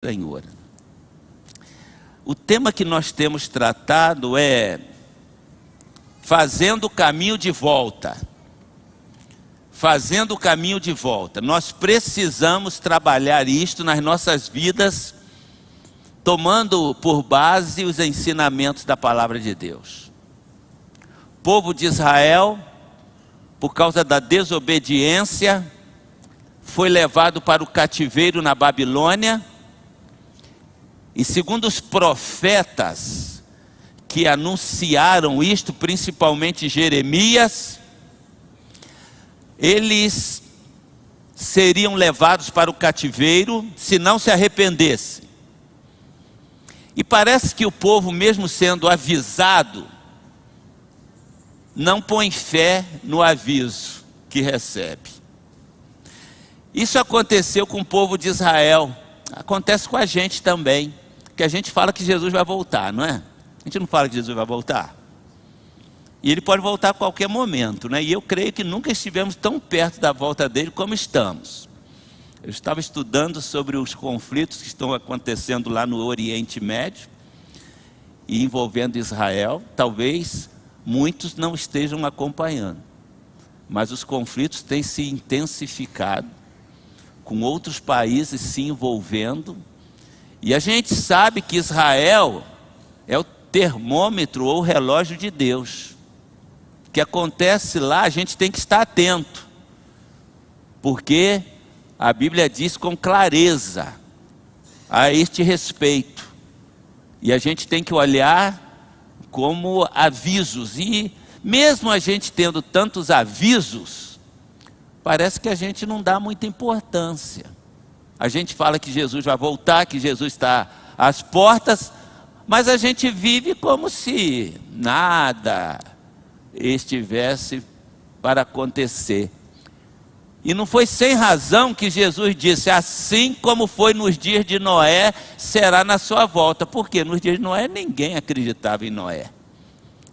Senhor. O tema que nós temos tratado é fazendo o caminho de volta. Fazendo o caminho de volta. Nós precisamos trabalhar isto nas nossas vidas, tomando por base os ensinamentos da palavra de Deus. O povo de Israel, por causa da desobediência, foi levado para o cativeiro na Babilônia. E segundo os profetas que anunciaram isto, principalmente Jeremias, eles seriam levados para o cativeiro se não se arrependessem. E parece que o povo, mesmo sendo avisado, não põe fé no aviso que recebe. Isso aconteceu com o povo de Israel, acontece com a gente também. Que a gente fala que Jesus vai voltar, não é? A gente não fala que Jesus vai voltar. E ele pode voltar a qualquer momento, né? E eu creio que nunca estivemos tão perto da volta dele como estamos. Eu estava estudando sobre os conflitos que estão acontecendo lá no Oriente Médio e envolvendo Israel. Talvez muitos não estejam acompanhando, mas os conflitos têm se intensificado, com outros países se envolvendo. E a gente sabe que Israel é o termômetro ou o relógio de Deus. O que acontece lá, a gente tem que estar atento, porque a Bíblia diz com clareza a este respeito. E a gente tem que olhar como avisos. E mesmo a gente tendo tantos avisos, parece que a gente não dá muita importância. A gente fala que Jesus vai voltar, que Jesus está às portas, mas a gente vive como se nada estivesse para acontecer. E não foi sem razão que Jesus disse: assim como foi nos dias de Noé, será na sua volta. Porque nos dias de Noé ninguém acreditava em Noé.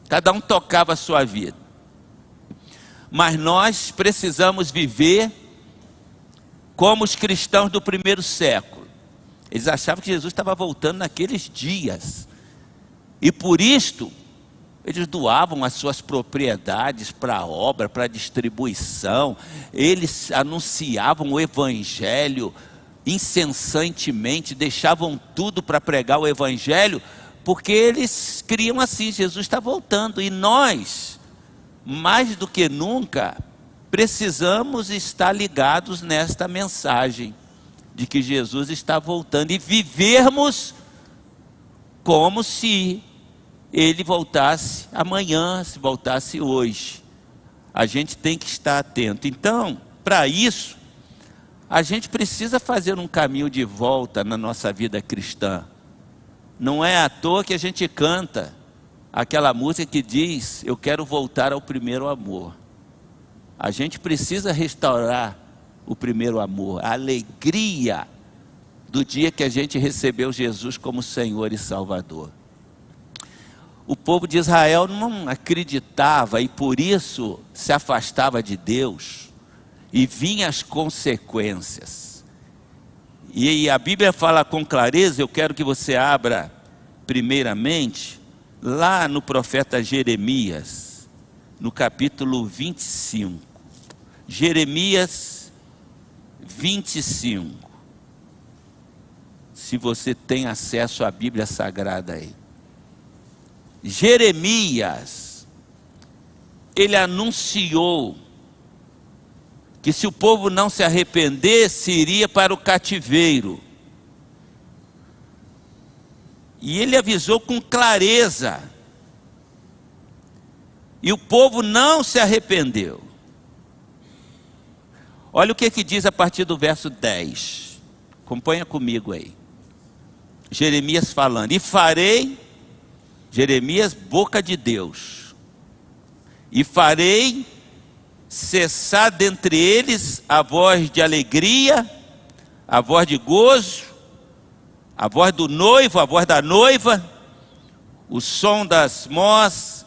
Cada um tocava a sua vida. Mas nós precisamos viver como os cristãos do primeiro século. Eles achavam que Jesus estava voltando naqueles dias. E por isto, eles doavam as suas propriedades para a obra, para a distribuição. Eles anunciavam o evangelho incessantemente, deixavam tudo para pregar o evangelho, porque eles criam assim: Jesus está voltando. E nós, mais do que nunca, precisamos estar ligados nesta mensagem de que Jesus está voltando e vivermos como se ele voltasse amanhã, se voltasse hoje. A gente tem que estar atento. Então, para isso, a gente precisa fazer um caminho de volta na nossa vida cristã. Não é à toa que a gente canta aquela música que diz: eu quero voltar ao primeiro amor. A gente precisa restaurar o primeiro amor, a alegria do dia que a gente recebeu Jesus como Senhor e Salvador. O povo de Israel não acreditava e por isso se afastava de Deus, e vinham as consequências. E a Bíblia fala com clareza. Eu quero que você abra primeiramente lá no profeta Jeremias, no capítulo 25. Jeremias 25. Se você tem acesso à Bíblia Sagrada aí. Jeremias, ele anunciou que se o povo não se arrependesse, iria para o cativeiro. E ele avisou com clareza. E o povo não se arrependeu. Olha o que diz a partir do verso 10. Acompanha comigo aí. Jeremias falando: e farei, Jeremias, boca de Deus, e farei cessar dentre eles a voz de alegria, a voz de gozo, a voz do noivo, a voz da noiva, o som das mós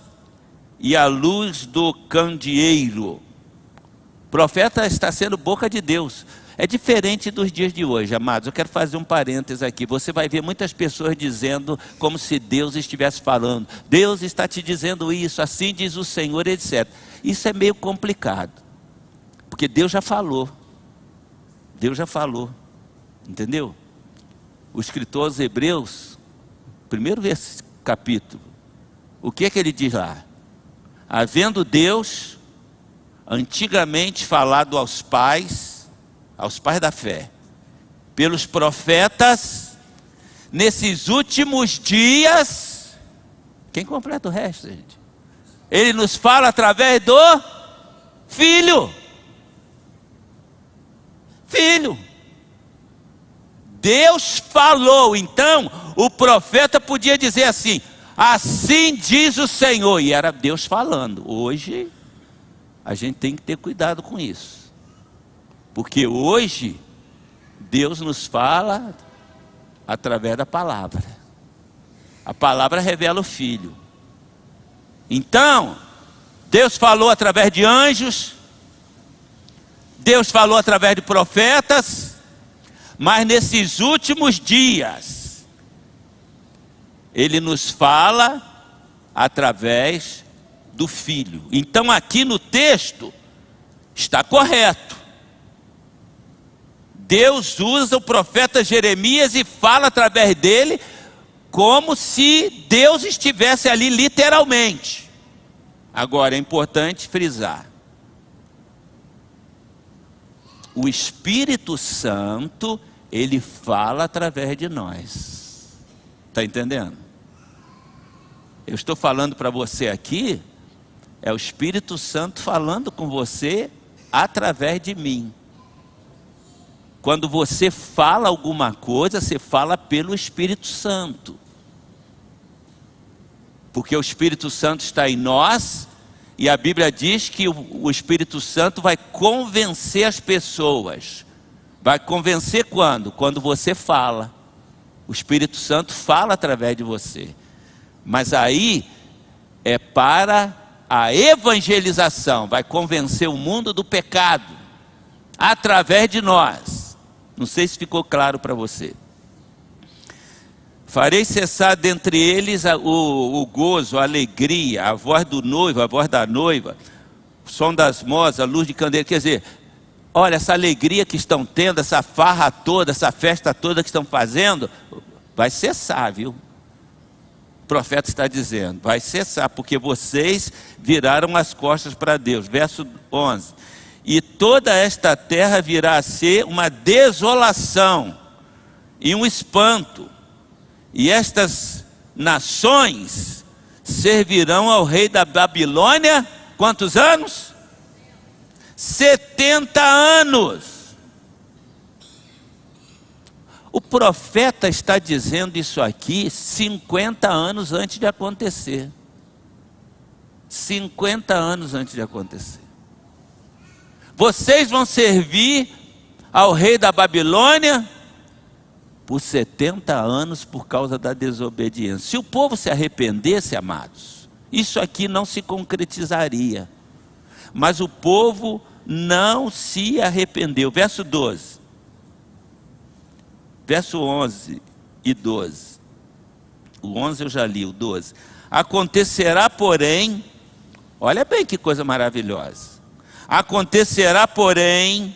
e a luz do candeeiro. O profeta está sendo boca de Deus. É diferente dos dias de hoje, amados. Eu quero fazer um parênteses aqui. Você vai ver muitas pessoas dizendo como se Deus estivesse falando. Deus está te dizendo isso, assim diz o Senhor, etc. Isso é meio complicado. Porque Deus já falou. Deus já falou. Entendeu? O escritor aos Hebreus, primeiro capítulo, o que é que ele diz lá? Havendo Deus antigamente falado aos pais da fé, pelos profetas, nesses últimos dias, quem completa o resto, gente? Ele nos fala através do Filho. Filho. Deus falou, então o profeta podia dizer assim: assim diz o Senhor, e era Deus falando. Hoje a gente tem que ter cuidado com isso, porque hoje Deus nos fala através da palavra. A palavra revela o Filho. Então Deus falou através de anjos, Deus falou através de profetas, mas nesses últimos dias Ele nos fala através do Filho. Então aqui no texto está correto. Deus usa o profeta Jeremias e fala através dele como se Deus estivesse ali literalmente. Agora é importante frisar: o Espírito Santo, ele fala através de nós. Está entendendo? Eu estou falando para você aqui, é o Espírito Santo falando com você através de mim. Quando você fala alguma coisa, você fala pelo Espírito Santo. Porque o Espírito Santo está em nós, e a Bíblia diz que o Espírito Santo vai convencer as pessoas. Vai convencer quando? Quando você fala. O Espírito Santo fala através de você. Mas aí é para a evangelização. Vai convencer o mundo do pecado através de nós. Não sei se ficou claro para você. Farei cessar dentre eles o gozo, a alegria, a voz do noivo, a voz da noiva, o som das mozas, a luz de candeeiro. Quer dizer, olha, essa alegria que estão tendo, essa farra toda, essa festa toda que estão fazendo, vai cessar, viu? O profeta está dizendo, vai cessar, porque vocês viraram as costas para Deus. Verso 11. E toda esta terra virá a ser uma desolação e um espanto. E estas nações servirão ao rei da Babilônia, quantos anos? 70 anos. O profeta está dizendo isso aqui 50 anos antes de acontecer. 50 anos antes de acontecer. Vocês vão servir ao rei da Babilônia por 70 anos por causa da desobediência. Se o povo se arrependesse, amados, isso aqui não se concretizaria. Mas o povo não se arrependeu. Verso 12. Verso 11 e 12. O 11 eu já li, o 12. Acontecerá, porém, olha bem que coisa maravilhosa. Acontecerá, porém,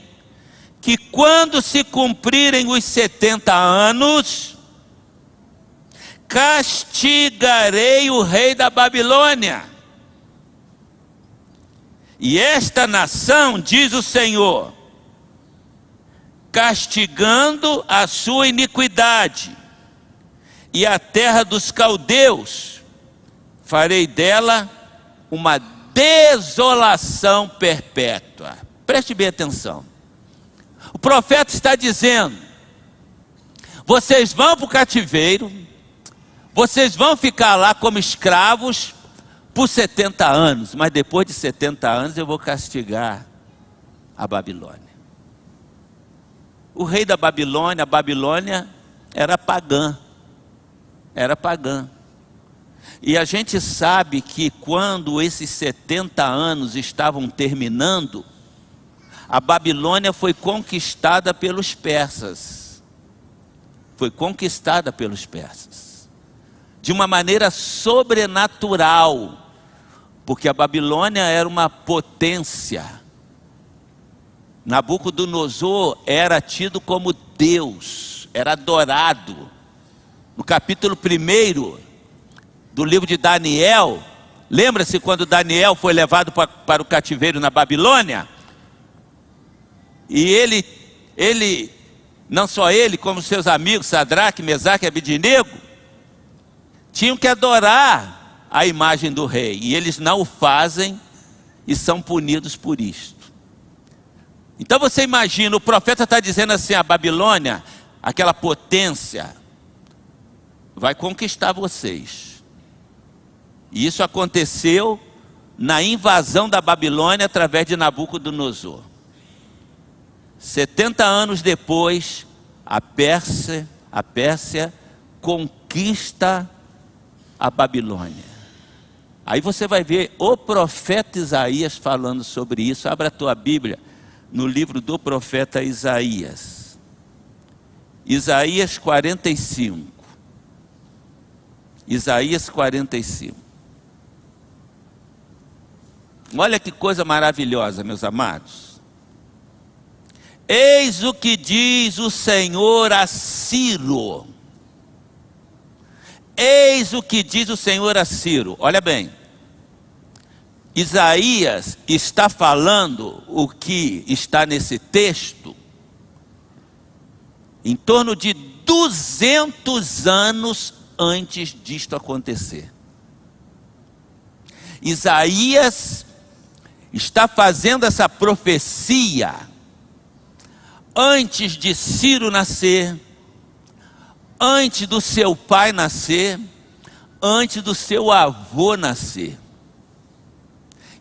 que quando se cumprirem os 70 anos, castigarei o rei da Babilônia. E esta nação, diz o Senhor, castigando a sua iniquidade, e a terra dos caldeus, farei dela uma desolação perpétua. Preste bem atenção. O profeta está dizendo, vocês vão para o cativeiro, vocês vão ficar lá como escravos por 70 anos, mas depois de 70 anos eu vou castigar a Babilônia. O rei da Babilônia, a Babilônia era pagã. Era pagã. E a gente sabe que quando esses 70 anos estavam terminando, A Babilônia foi conquistada pelos persas. Foi conquistada pelos persas. De uma maneira sobrenatural. Porque a Babilônia era uma potência. Nabucodonosor era tido como Deus. Era adorado. No capítulo 1 do livro de Daniel, lembra-se quando Daniel foi levado para o cativeiro na Babilônia? E ele, não só ele, como seus amigos, Sadraque, Mesaque e Abednego, tinham que adorar a imagem do rei. E eles não o fazem e são punidos por isto. Então você imagina, o profeta está dizendo assim, a Babilônia, aquela potência, vai conquistar vocês. E isso aconteceu na invasão da Babilônia através de Nabucodonosor. 70 anos depois, a Pérsia conquista a Babilônia. Aí você vai ver o profeta Isaías falando sobre isso. Abra a tua Bíblia no livro do profeta Isaías. Isaías 45. Isaías 45. Olha que coisa maravilhosa, meus amados. Eis o que diz o Senhor a Ciro. Eis o que diz o Senhor a Ciro. Olha bem. Isaías está falando o que está nesse texto em torno de 200 anos antes disto acontecer. Isaías está fazendo essa profecia antes de Ciro nascer, antes do seu pai nascer, antes do seu avô nascer.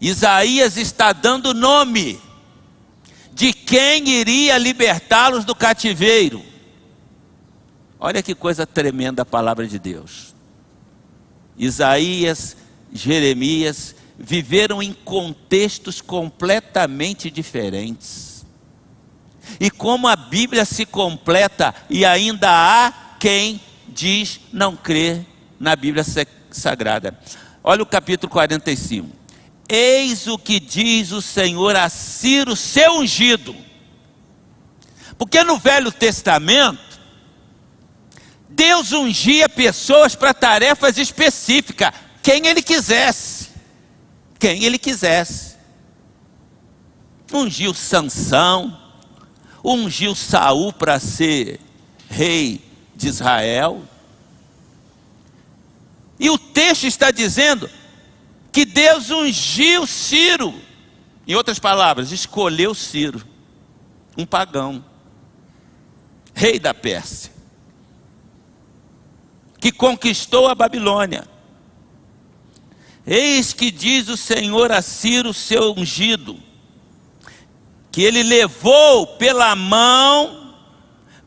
Isaías está dando nome de quem iria libertá-los do cativeiro. Olha que coisa tremenda a palavra de Deus. Isaías, Jeremias viveram em contextos completamente diferentes. E como a Bíblia se completa e ainda há quem diz não crer na Bíblia Sagrada. Olha o capítulo 45. Eis o que diz o Senhor a Ciro, seu ungido. Porque no Velho Testamento, Deus ungia pessoas para tarefas específicas, quem Ele quisesse. Quem Ele quisesse. Ungiu Sansão, ungiu Saul para ser rei de Israel. E o texto está dizendo que Deus ungiu Ciro. Em outras palavras, escolheu Ciro, um pagão, rei da Pérsia, que conquistou a Babilônia. Eis que diz o Senhor a Ciro, seu ungido, que ele levou pela mão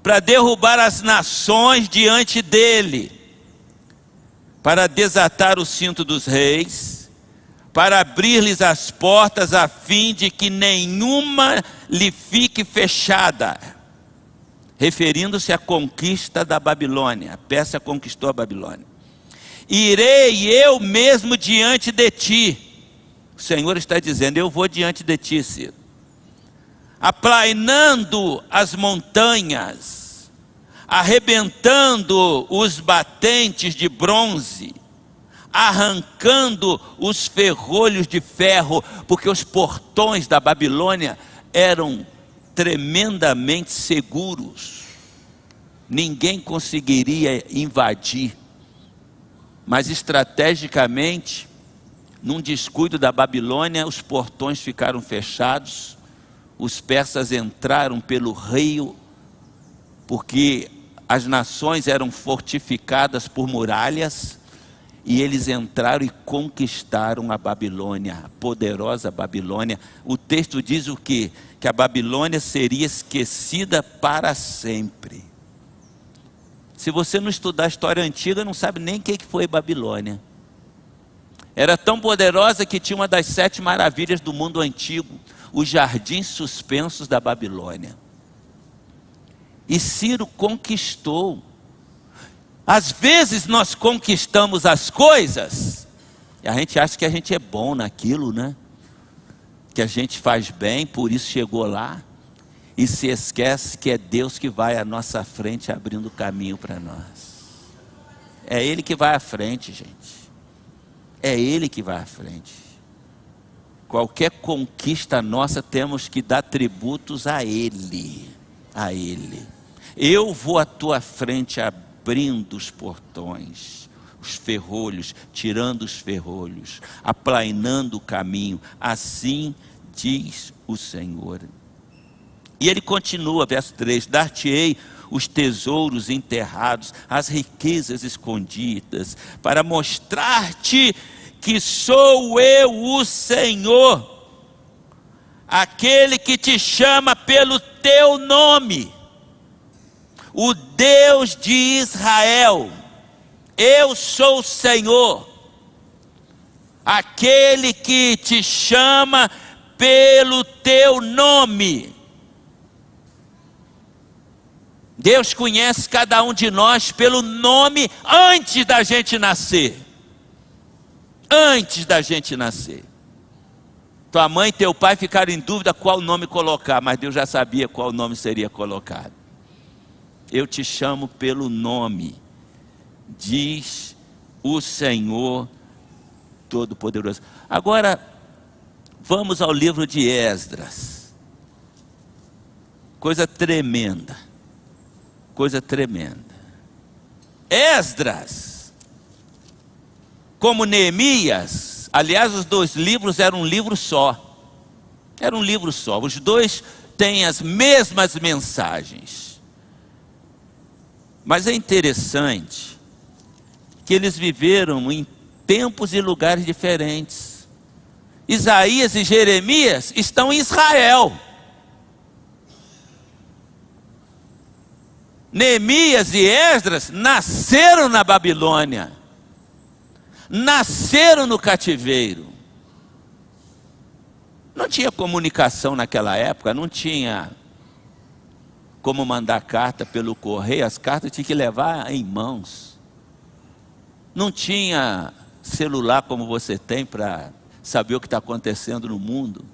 para derrubar as nações diante dele, para desatar o cinto dos reis, para abrir-lhes as portas a fim de que nenhuma lhe fique fechada. Referindo-se à conquista da Babilônia. A Pérsia conquistou a Babilônia. Irei eu mesmo diante de ti. O Senhor está dizendo, eu vou diante de ti, Ciro. Aplainando as montanhas, arrebentando os batentes de bronze, arrancando os ferrolhos de ferro, porque os portões da Babilônia eram tremendamente seguros. Ninguém conseguiria invadir. Mas estrategicamente, num descuido da Babilônia, os portões ficaram fechados. Os persas entraram pelo rio, porque as nações eram fortificadas por muralhas, e eles entraram e conquistaram a Babilônia, a poderosa Babilônia. O texto diz o quê? Que a Babilônia seria esquecida para sempre. Se você não estudar a história antiga, não sabe nem o que foi Babilônia. Era tão poderosa que tinha uma das 7 maravilhas do mundo antigo. os jardins suspensos da Babilônia. E Ciro conquistou. Às vezes nós conquistamos as coisas, e a gente acha que a gente é bom naquilo, né? Que a gente faz bem, por isso chegou lá. E se esquece que é Deus que vai à nossa frente abrindo caminho para nós. É Ele que vai à frente, gente. É Ele que vai à frente. Qualquer conquista nossa temos que dar tributos a Ele. A Ele. Eu vou à tua frente abrindo os portões, os ferrolhos, tirando os ferrolhos, aplainando o caminho. Assim diz o Senhor. E ele continua, verso 3, dar-te-ei os tesouros enterrados, as riquezas escondidas, para mostrar-te que sou eu o Senhor, aquele que te chama pelo teu nome, o Deus de Israel. Eu sou o Senhor, aquele que te chama pelo teu nome. Deus conhece cada um de nós pelo nome antes da gente nascer. Antes da gente nascer. Tua mãe e teu pai ficaram em dúvida qual nome colocar, mas Deus já sabia qual nome seria colocado. Eu te chamo pelo nome, diz o Senhor Todo-Poderoso. Agora, vamos ao livro de Esdras. Coisa tremenda. Coisa tremenda. Esdras, como Neemias, aliás, os dois livros eram um livro só. Era um livro só. Os dois têm as mesmas mensagens. Mas é interessante que eles viveram em tempos e lugares diferentes. Isaías e Jeremias estão em Israel. Neemias e Esdras nasceram na Babilônia, nasceram no cativeiro. Não tinha comunicação naquela época, não tinha como mandar carta pelo correio, as cartas tinha que levar em mãos. Não tinha celular como você tem para saber o que está acontecendo no mundo.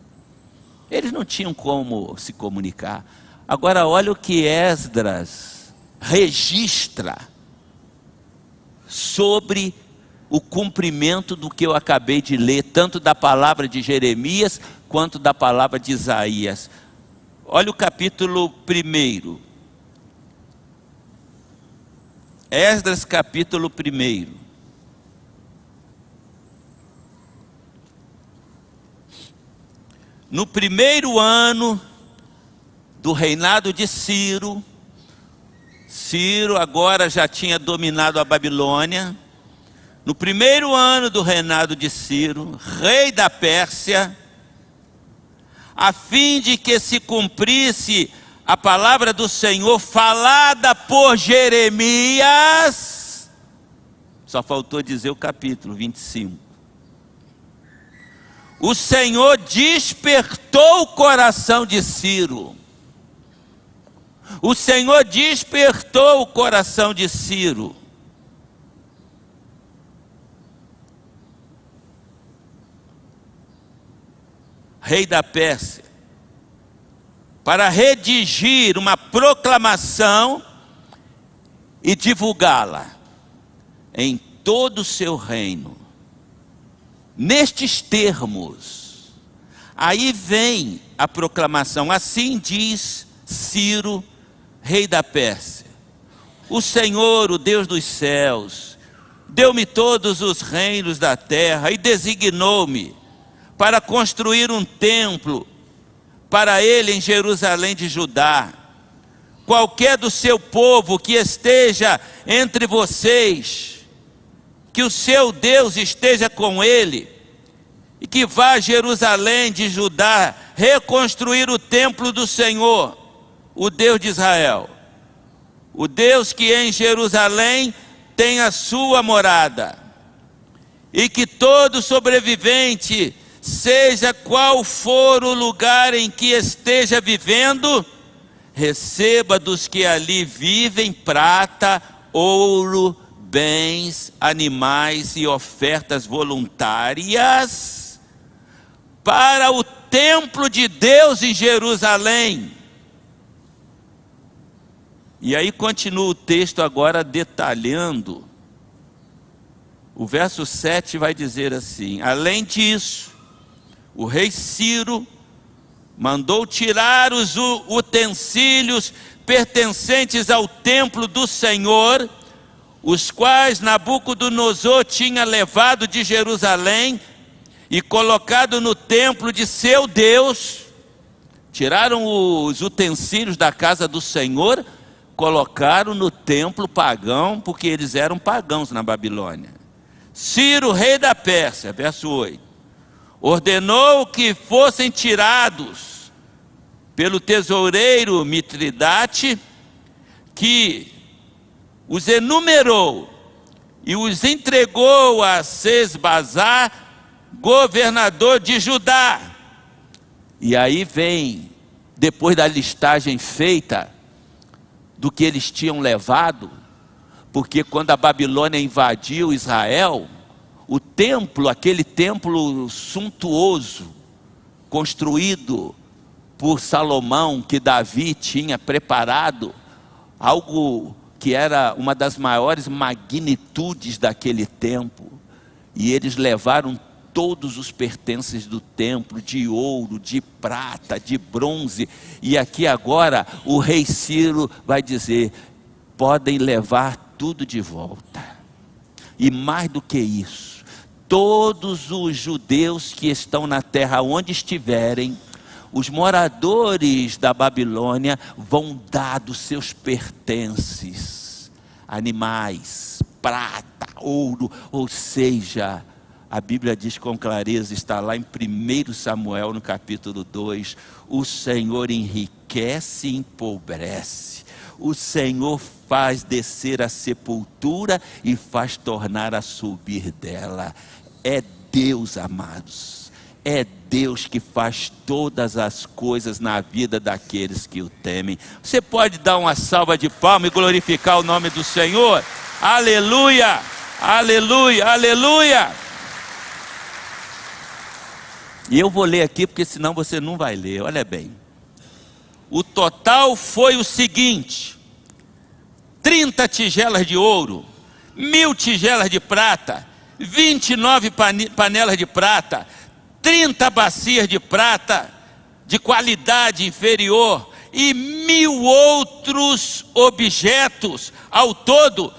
Eles não tinham como se comunicar. Agora olha o que Esdras registra sobre o cumprimento do que eu acabei de ler, tanto da palavra de Jeremias quanto da palavra de Isaías. Olha o capítulo 1. Esdras capítulo 1. No primeiro ano do reinado de Ciro, Ciro agora já tinha dominado a Babilônia. No primeiro ano do reinado de Ciro, rei da Pérsia, a fim de que se cumprisse a palavra do Senhor falada por Jeremias, só faltou dizer o capítulo 25. O Senhor despertou o coração de Ciro. O Senhor despertou o coração de Ciro. Rei da Pérsia, para redigir uma proclamação e divulgá-la em todo o seu reino. Nestes termos, aí vem a proclamação: assim diz Ciro, rei da Pérsia: o Senhor, o Deus dos céus, deu-me todos os reinos da terra e designou-me para construir um templo para ele em Jerusalém de Judá. Qualquer do seu povo que esteja entre vocês, que o seu Deus esteja com ele, e que vá a Jerusalém de Judá reconstruir o templo do Senhor, o Deus de Israel, o Deus que em Jerusalém tem a sua morada, e que todo sobrevivente seja qual for o lugar em que esteja vivendo, receba dos que ali vivem prata, ouro, bens, animais e ofertas voluntárias para o templo de Deus em Jerusalém. E aí continua o texto agora detalhando. O verso 7 vai dizer assim: além disso, o rei Ciro mandou tirar os utensílios pertencentes ao templo do Senhor, os quais Nabucodonosor tinha levado de Jerusalém e colocado no templo de seu Deus. Tiraram os utensílios da casa do Senhor, colocaram no templo pagão, porque eles eram pagãos na Babilônia. Ciro, rei da Pérsia, verso 8, ordenou que fossem tirados pelo tesoureiro Mitridate, que os enumerou e os entregou a Sesbazar, governador de Judá. E aí vem, depois da listagem feita do que eles tinham levado, porque quando a Babilônia invadiu Israel, o templo, aquele templo suntuoso, construído por Salomão, que Davi tinha preparado, algo que era uma das maiores magnitudes daquele tempo, e eles levaram todos os pertences do templo, de ouro, de prata, de bronze, e aqui agora o rei Ciro vai dizer: podem levar tudo de volta. E mais do que isso, todos os judeus que estão na terra onde estiverem, os moradores da Babilônia vão dar dos seus pertences, animais, prata, ouro, ou seja, a Bíblia diz com clareza, está lá em 1 Samuel no capítulo 2, o Senhor enriquece e empobrece, o Senhor faz descer a sepultura e faz tornar a subir dela. É Deus, amados. É Deus que faz todas as coisas na vida daqueles que o temem. Você pode dar uma salva de palmas e glorificar o nome do Senhor? Aleluia, aleluia, aleluia. E eu vou ler aqui, porque senão você não vai ler. Olha bem, o total foi o seguinte: 30 tigelas de ouro, 1000 tigelas de prata, 29 panelas de prata, 30 bacias de prata de qualidade inferior e 1000 outros objetos. Ao todo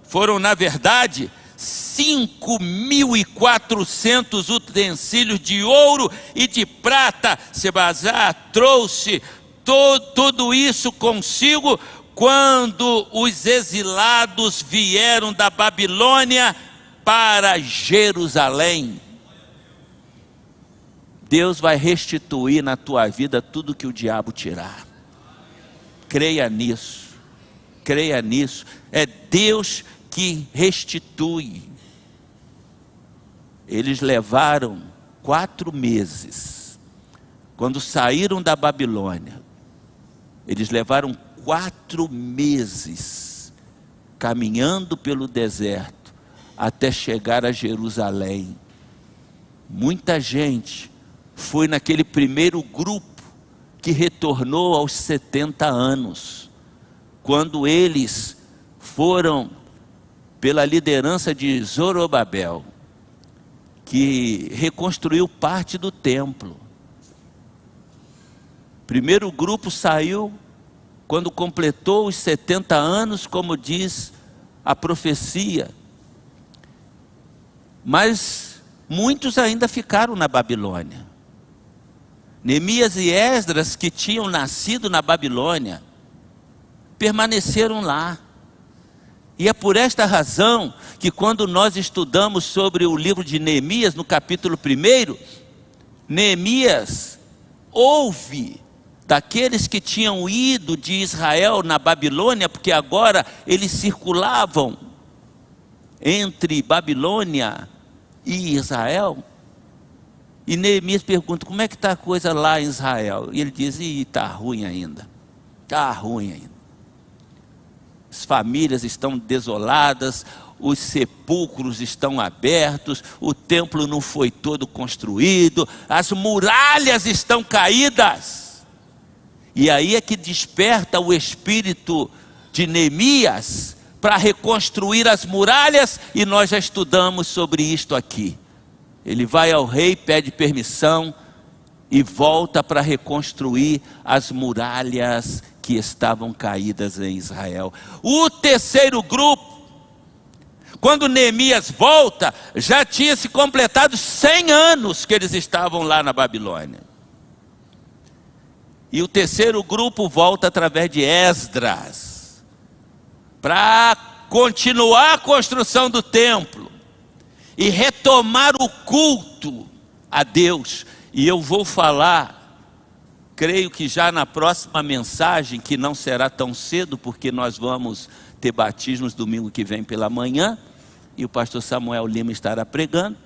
foram, na verdade, 5.400 utensílios de ouro e de prata. Sebazar trouxe tudo isso consigo quando os exilados vieram da Babilônia para Jerusalém. Deus vai restituir na tua vida tudo que o diabo tirar. Creia nisso, creia nisso. É Deus que restitui. Eles levaram 4 meses. Quando saíram da Babilônia, eles levaram 4 meses caminhando pelo deserto até chegar a Jerusalém. Muita gente foi naquele primeiro grupo que retornou aos 70 anos, quando eles foram pela liderança de Zorobabel, que reconstruiu parte do templo. O primeiro grupo saiu quando completou os 70 anos, como diz a profecia. Mas muitos ainda ficaram na Babilônia. Neemias e Esdras, que tinham nascido na Babilônia, permaneceram lá. E é por esta razão que quando nós estudamos sobre o livro de Neemias, no capítulo 1, Neemias ouve daqueles que tinham ido de Israel na Babilônia, porque agora eles circulavam entre Babilônia e Israel. E Neemias pergunta, como é que está a coisa lá em Israel? E ele diz, está ruim ainda. Está ruim ainda. As famílias estão desoladas, os sepulcros estão abertos, o templo não foi todo construído, as muralhas estão caídas. E aí é que desperta o espírito de Neemias para reconstruir as muralhas, e nós já estudamos sobre isto aqui. Ele vai ao rei, pede permissão e volta para reconstruir as muralhas que estavam caídas em Israel. O terceiro grupo, quando Neemias volta, já tinha se completado 100 anos que eles estavam lá na Babilônia. E o terceiro grupo volta através de Esdras, para continuar a construção do templo e retomar o culto a Deus. E eu vou falar, creio que já na próxima mensagem, que não será tão cedo, porque nós vamos ter batismos domingo que vem pela manhã, e o pastor Samuel Lima estará pregando.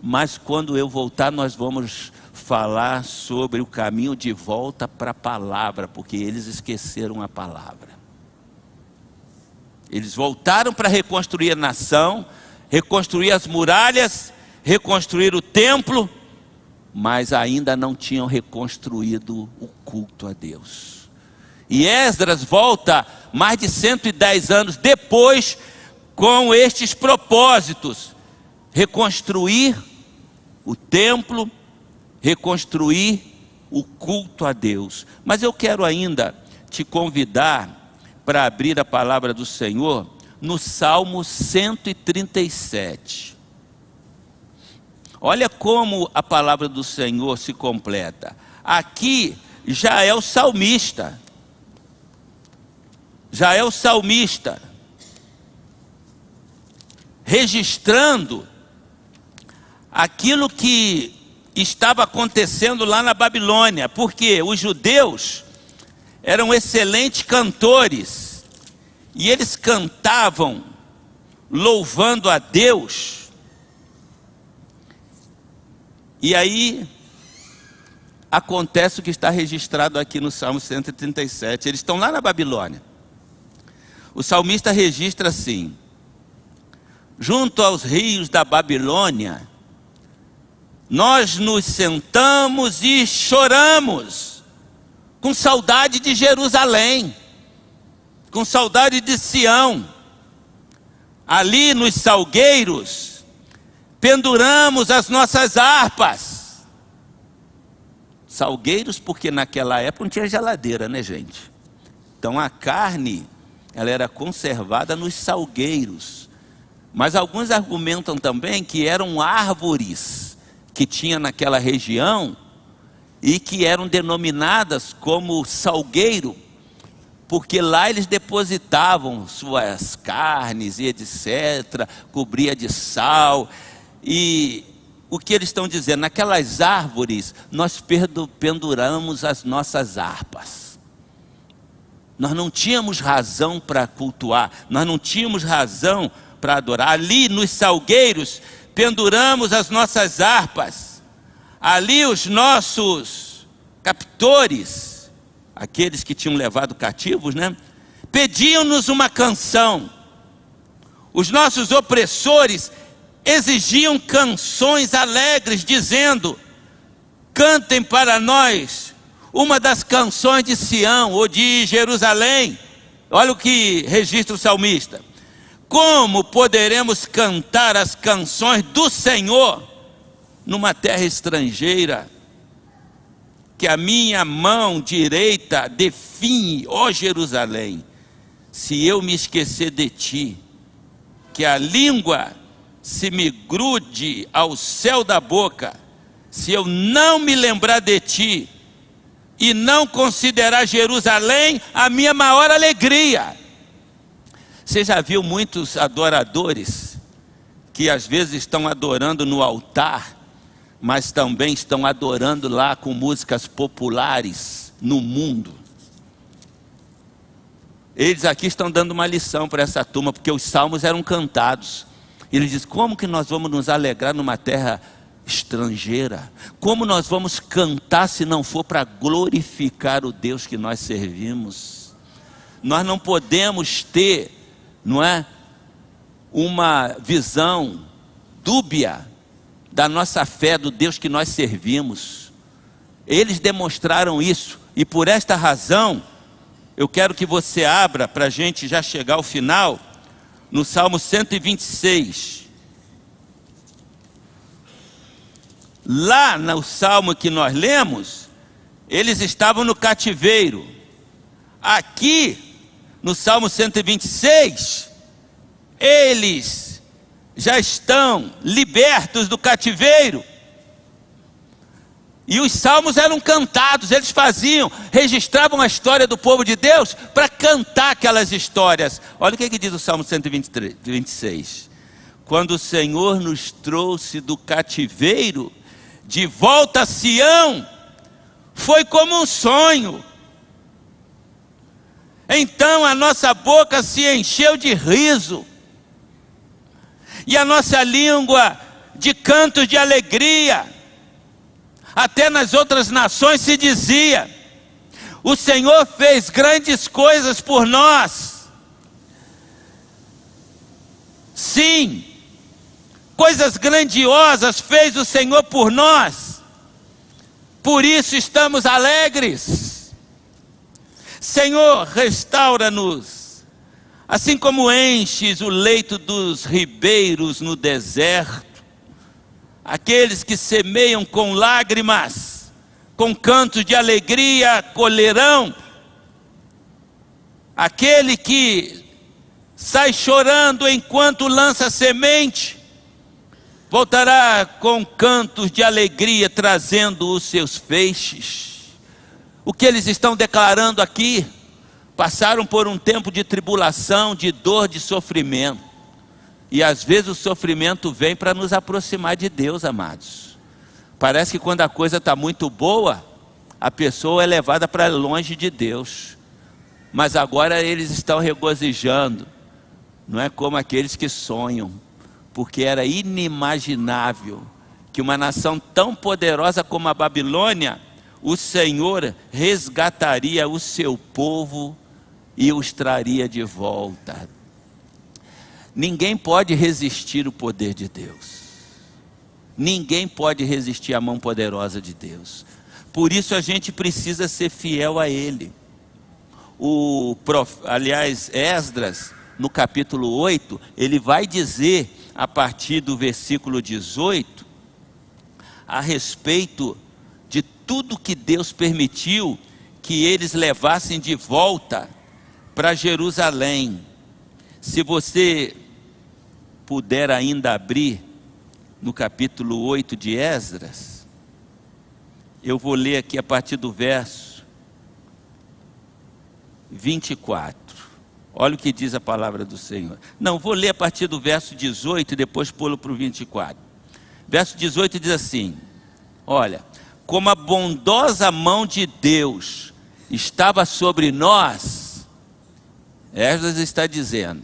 Mas quando eu voltar, nós vamos falar sobre o caminho de volta para a palavra, porque eles esqueceram a palavra. Eles voltaram para reconstruir a nação, reconstruir as muralhas, reconstruir o templo, mas ainda não tinham reconstruído o culto a Deus. E Esdras volta mais de 110 anos depois, com estes propósitos: reconstruir o templo, reconstruir o culto a Deus. Mas eu quero ainda te convidar para abrir a palavra do Senhor no Salmo 137. Olha como a palavra do Senhor se completa. Aqui já é o salmista. Já é o salmista registrando aquilo que estava acontecendo lá na Babilônia, porque os judeus eram excelentes cantores, e eles cantavam louvando a Deus. E aí acontece o que está registrado aqui no Salmo 137. Eles estão lá na Babilônia. O salmista registra assim: junto aos rios da Babilônia, nós nos sentamos e choramos, com saudade de Jerusalém, com saudade de Sião. Ali nos salgueiros, penduramos as nossas harpas. Salgueiros, porque naquela época não tinha geladeira, né, gente? Então a carne, ela era conservada nos salgueiros. Mas alguns argumentam também que eram árvores que tinha naquela região e que eram denominadas como salgueiro, porque lá eles depositavam suas carnes e etc., cobria de sal. E o que eles estão dizendo? Naquelas árvores nós penduramos as nossas harpas. Nós não tínhamos razão para cultuar, nós não tínhamos razão para adorar. Ali nos salgueiros penduramos as nossas harpas. Ali os nossos captores, aqueles que tinham levado cativos, né, pediam-nos uma canção. Os nossos opressores exigiam canções alegres, dizendo: cantem para nós uma das canções de Sião ou de Jerusalém. Olha o que registra o salmista: como poderemos cantar as canções do Senhor numa terra estrangeira? Que a minha mão direita definhe, ó Jerusalém, se eu me esquecer de ti. Que a língua se me grude ao céu da boca, se eu não me lembrar de ti e não considerar Jerusalém a minha maior alegria. Você já viu muitos adoradores que às vezes estão adorando no altar, mas também estão adorando lá com músicas populares no mundo? Eles aqui estão dando uma lição para essa turma, porque os salmos eram cantados. Ele diz: como que nós vamos nos alegrar numa terra estrangeira. Como nós vamos cantar se não for para glorificar o Deus que nós servimos? Nós não podemos ter, não é, uma visão dúbia da nossa fé, do Deus que nós servimos. Eles demonstraram isso, e por esta razão, eu quero que você abra, para a gente já chegar ao final, no Salmo 126. Lá no Salmo que nós lemos, eles estavam no cativeiro. Aqui, no Salmo 126, eles já estão libertos do cativeiro. E os salmos eram cantados, eles registravam a história do povo de Deus para cantar aquelas histórias. Olha o que diz o Salmo 126. Quando o Senhor nos trouxe do cativeiro, de volta a Sião, foi como um sonho. Então a nossa boca se encheu de riso, e a nossa língua de cantos de alegria. Até nas outras nações se dizia: o Senhor fez grandes coisas por nós. Sim, coisas grandiosas fez o Senhor por nós. Por isso estamos alegres. Senhor, restaura-nos, assim como enches o leito dos ribeiros no deserto. Aqueles que semeiam com lágrimas, com cantos de alegria, colherão. Aquele que sai chorando enquanto lança semente, voltará com cantos de alegria, trazendo os seus feixes. O que eles estão declarando aqui? Passaram por um tempo de tribulação, de dor, de sofrimento. E às vezes o sofrimento vem para nos aproximar de Deus, amados. Parece que quando a coisa está muito boa, a pessoa é levada para longe de Deus. Mas agora eles estão regozijando. Não é como aqueles que sonham. Porque era inimaginável que uma nação tão poderosa como a Babilônia, o Senhor resgataria o seu povo e os traria de volta. Ninguém pode resistir o poder de Deus. Ninguém pode resistir à mão poderosa de Deus. Por isso a gente precisa ser fiel a Ele. Esdras, no capítulo 8, ele vai dizer, a partir do versículo 18, a respeito de tudo que Deus permitiu que eles levassem de volta para Jerusalém. Se você puder ainda abrir no capítulo 8 de Esdras, eu vou ler aqui a partir do verso 24. Olha o que diz a palavra do Senhor. Não, vou ler a partir do verso 18 e depois pulo para o 24. Verso 18 diz assim: olha, como a bondosa mão de Deus estava sobre nós, Esdras está dizendo,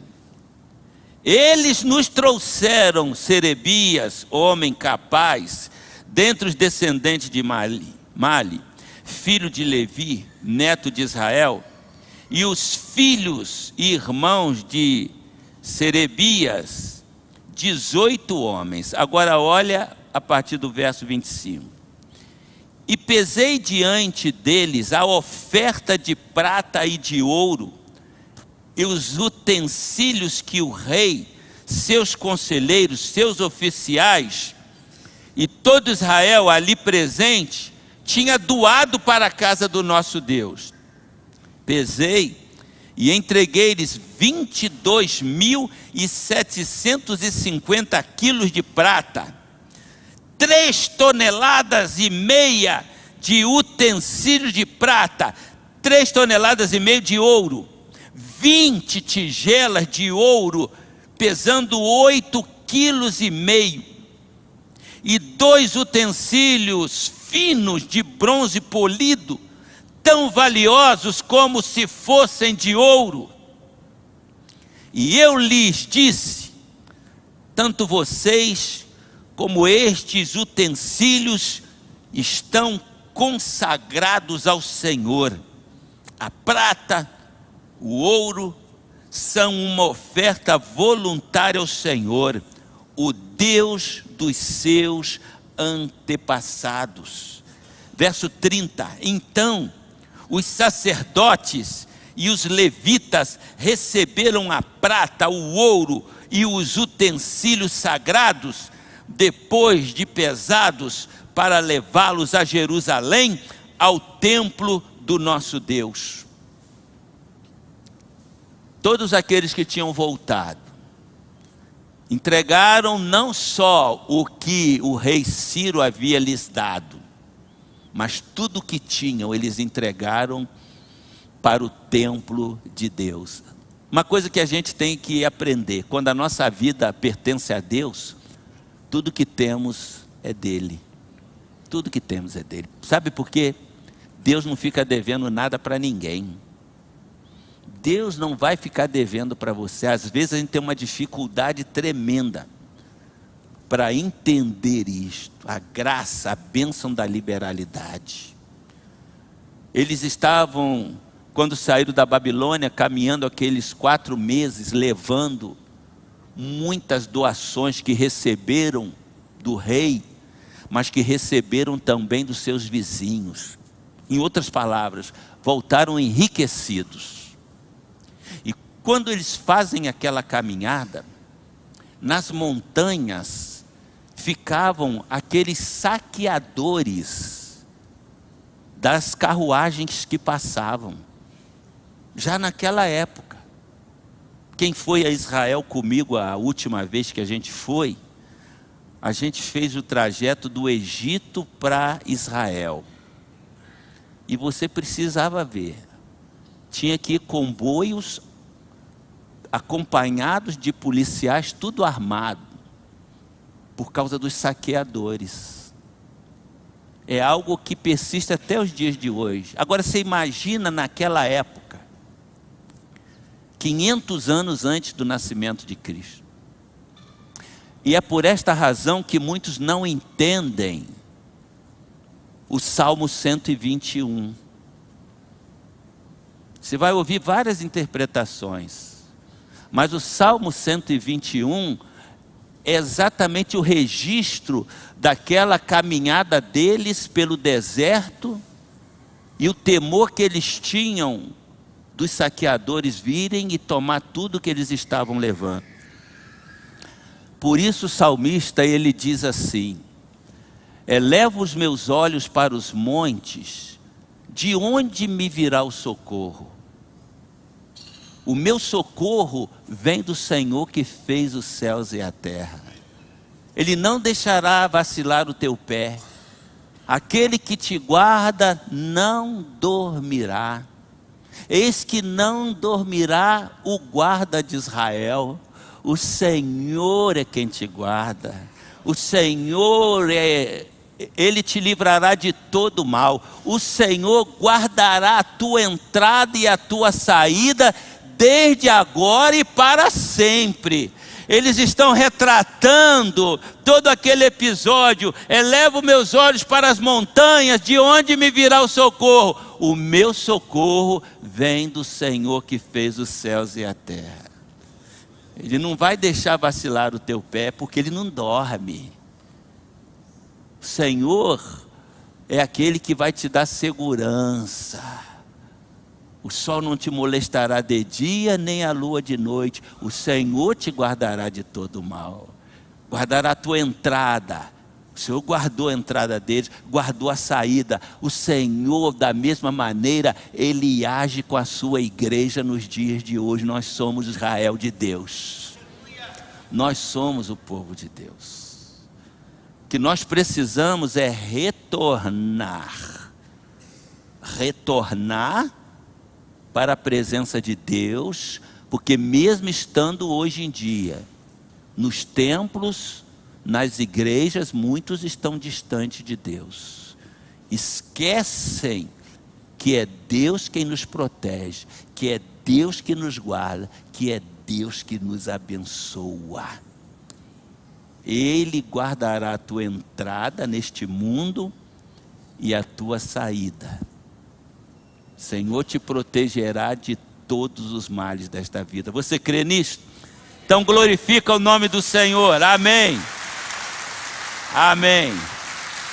eles nos trouxeram Serebias, homem capaz, dentre os descendentes de Mali, filho de Levi, neto de Israel, e os filhos e irmãos de Serebias, 18 homens. Agora olha a partir do verso 25. E pesei diante deles a oferta de prata e de ouro, e os utensílios que o rei, seus conselheiros, seus oficiais, e todo Israel ali presente, tinha doado para a casa do nosso Deus. Pesei e entreguei-lhes 22.750 quilos de prata, 3 toneladas e meia de utensílios de prata, 3 toneladas e meia de ouro, 20 tigelas de ouro, pesando 8,5 quilos, e 2 utensílios finos de bronze polido, tão valiosos como se fossem de ouro. E eu lhes disse, tanto vocês como estes utensílios estão consagrados ao Senhor. A prata, o ouro, são uma oferta voluntária ao Senhor, o Deus dos seus antepassados. Verso 30, então os sacerdotes e os levitas receberam a prata, o ouro e os utensílios sagrados, depois de pesados, para levá-los a Jerusalém, ao templo do nosso Deus. Todos aqueles que tinham voltado, entregaram não só o que o rei Ciro havia lhes dado, mas tudo o que tinham, eles entregaram para o templo de Deus. Uma coisa que a gente tem que aprender: quando a nossa vida pertence a Deus, tudo que temos é dele. Tudo que temos é dele. Sabe por quê? Deus não fica devendo nada para ninguém. Deus não vai ficar devendo para você. Às vezes a gente tem uma dificuldade tremenda para entender isto, a graça, a bênção da liberalidade. Eles estavam, quando saíram da Babilônia, caminhando aqueles 4 meses, levando muitas doações que receberam do rei, mas que receberam também dos seus vizinhos. Em outras palavras, voltaram enriquecidos. E quando eles fazem aquela caminhada, nas montanhas ficavam aqueles saqueadores das carruagens que passavam. Já naquela época, quem foi a Israel comigo a última vez que a gente foi, a gente fez o trajeto do Egito para Israel. E você precisava ver, tinha que ir comboios acompanhados de policiais, tudo armado, por causa dos saqueadores. É algo que persiste até os dias de hoje. Agora você imagina naquela época, 500 anos antes do nascimento de Cristo. E é por esta razão que muitos não entendem o Salmo 121. Você vai ouvir várias interpretações, mas o Salmo 121 é exatamente o registro daquela caminhada deles pelo deserto e o temor que eles tinham dos saqueadores virem e tomar tudo que eles estavam levando. Por isso o salmista, ele diz assim: elevo os meus olhos para os montes, de onde me virá o socorro? O meu socorro vem do Senhor que fez os céus e a terra. Ele não deixará vacilar o teu pé. Aquele que te guarda não dormirá. Eis que não dormirá o guarda de Israel. O Senhor é quem te guarda. O Senhor Ele te livrará de todo mal. O Senhor guardará a tua entrada e a tua saída, desde agora e para sempre. Eles estão retratando todo aquele episódio. Elevo meus olhos para as montanhas, de onde me virá o socorro? O meu socorro vem do Senhor que fez os céus e a terra. Ele não vai deixar vacilar o teu pé, porque Ele não dorme. O Senhor é aquele que vai te dar segurança. O sol não te molestará de dia, nem a lua de noite. O Senhor te guardará de todo mal. Guardará a tua entrada. O Senhor guardou a entrada deles, guardou a saída. O Senhor, da mesma maneira, Ele age com a sua igreja nos dias de hoje. Nós somos Israel de Deus. Nós somos o povo de Deus. O que nós precisamos é retornar. Retornar para a presença de Deus, porque mesmo estando hoje em dia, nos templos, nas igrejas, muitos estão distantes de Deus. Esquecem que é Deus quem nos protege, que é Deus que nos guarda, que é Deus que nos abençoa. Ele guardará a tua entrada neste mundo e a tua saída. O Senhor te protegerá de todos os males desta vida. Você crê nisso? Então glorifica o nome do Senhor. Amém. Amém.